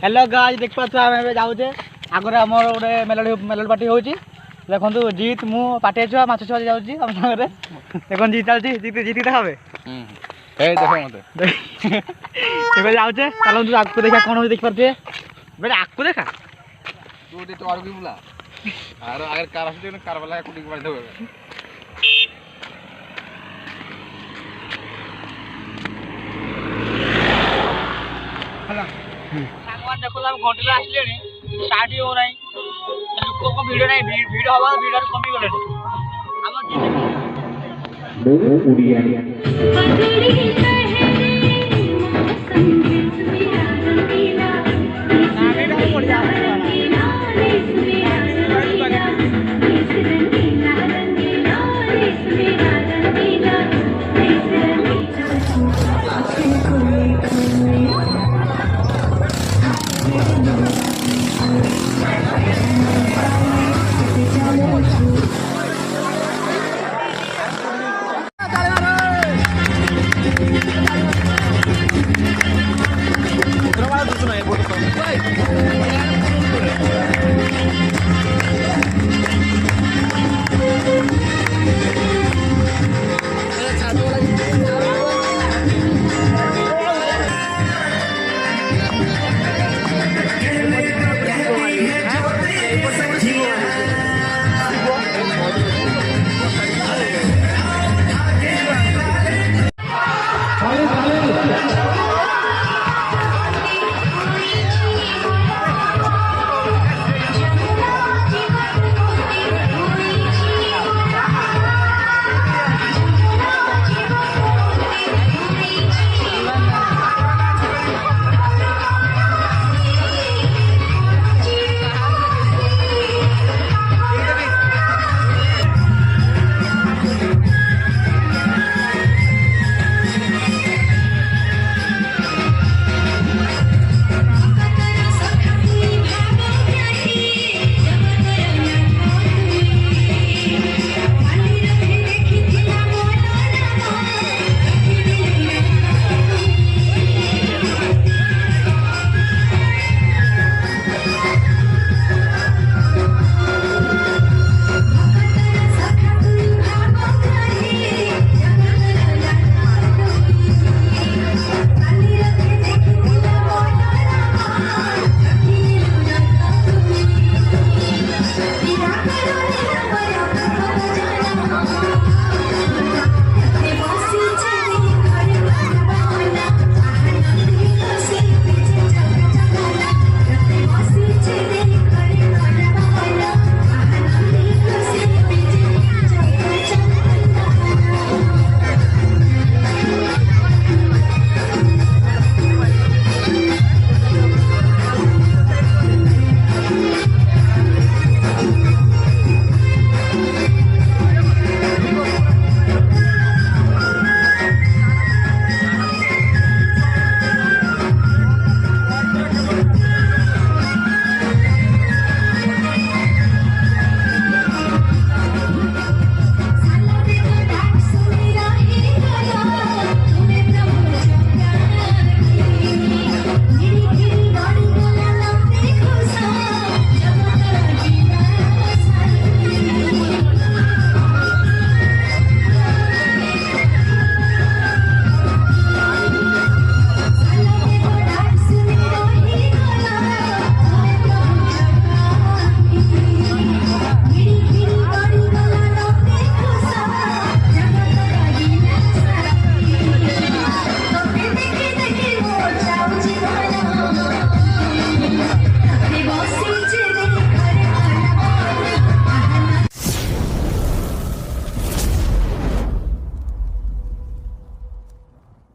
hello guys देख पाछ आमे जाउछे आगरे हमर ओडे मेलोडी पार्टी होउची देखंतु जीत मु पाटे छुआ माछ छुआ जाउची हम संगरे देखन जीत चलची जीत देखाबे ए देखो मते देखो जाउछे चलो तू आकु देखा कोन हो देख परछे बेटा आकु देखा तू दे तो आर की बुला आर अगर कार आसे कार वाला कुटी के मार देबे हला सागवान देखो हम घंटे आसलेनी स्टार्ट हो नाही लोक को वीडियो नाही वीडियो हवा वीडियो कमी गले हम उड़िया